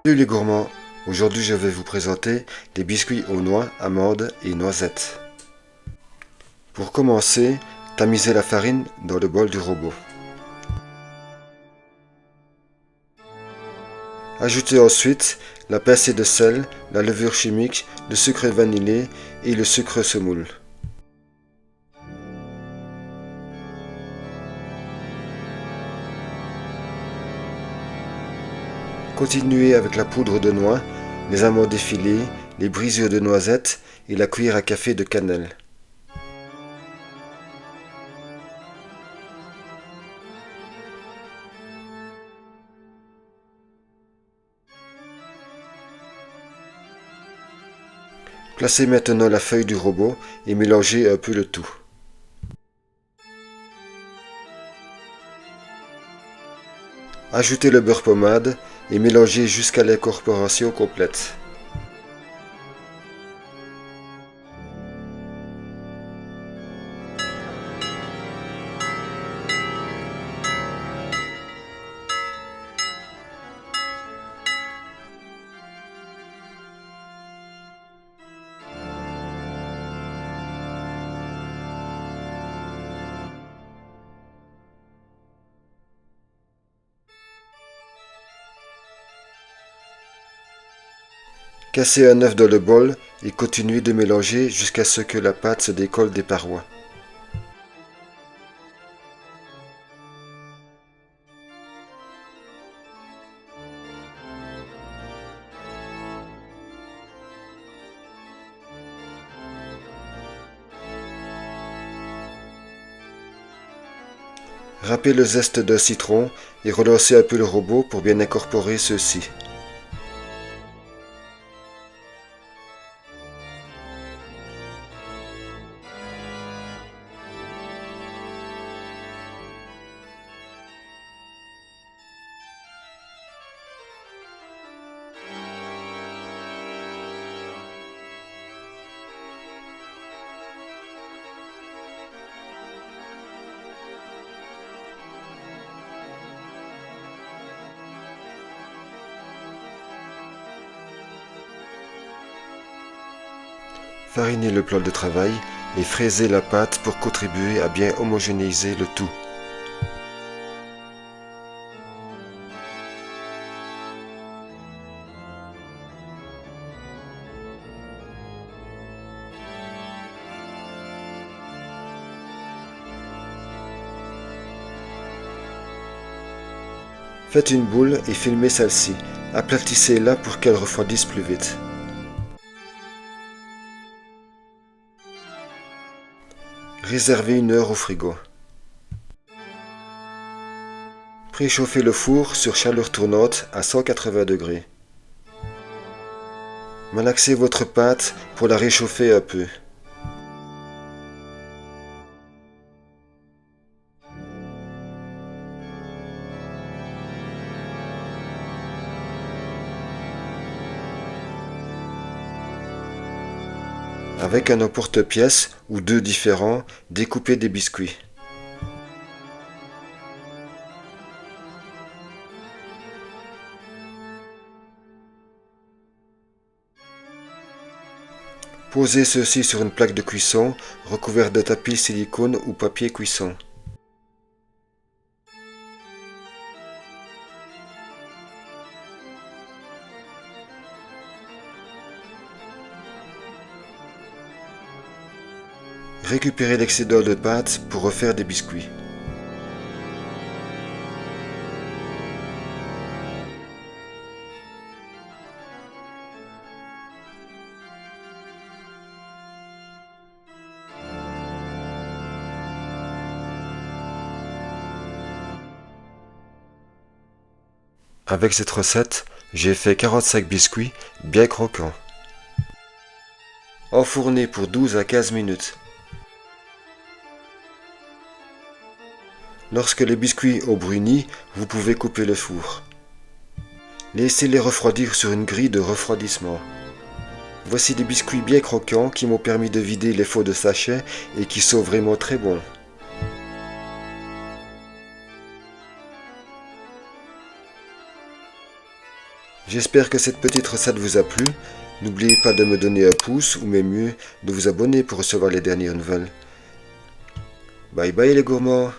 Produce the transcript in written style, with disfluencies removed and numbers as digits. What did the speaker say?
Salut les gourmands, aujourd'hui je vais vous présenter les biscuits aux noix, amandes et noisettes. Pour commencer, tamisez la farine dans le bol du robot. Ajoutez ensuite la pincée de sel, la levure chimique, le sucre vanillé et le sucre semoule. Continuez avec la poudre de noix, les amandes effilées, les brisures de noisettes et la cuillère à café de cannelle. Placez maintenant la feuille du robot et mélangez un peu le tout. Ajoutez le beurre pommade et mélangez jusqu'à l'incorporation complète. Cassez un œuf dans le bol et continuez de mélanger jusqu'à ce que la pâte se décolle des parois. Râpez le zeste d'un citron et relancez un peu le robot pour bien incorporer ceux-ci. Farinez le plan de travail et fraisez la pâte pour contribuer à bien homogénéiser le tout. Faites une boule et filmez celle-ci. Aplatissez-la pour qu'elle refroidisse plus vite. Réservez 1 heure au frigo. Préchauffez le four sur chaleur tournante à 180 degrés. Malaxez votre pâte pour la réchauffer un peu. Avec un emporte-pièce ou deux différents, découpez des biscuits. Posez ceux-ci sur une plaque de cuisson recouverte de tapis silicone ou papier cuisson. Récupérez l'excédent de pâte pour refaire des biscuits. Avec cette recette, j'ai fait 45 biscuits bien croquants. Enfournez pour 12 à 15 minutes. Lorsque les biscuits ont bruni, vous pouvez couper le four. Laissez-les refroidir sur une grille de refroidissement. Voici des biscuits bien croquants qui m'ont permis de vider les faux de sachet et qui sont vraiment très bons. J'espère que cette petite recette vous a plu. N'oubliez pas de me donner un pouce ou même mieux, de vous abonner pour recevoir les dernières nouvelles. Bye bye les gourmands!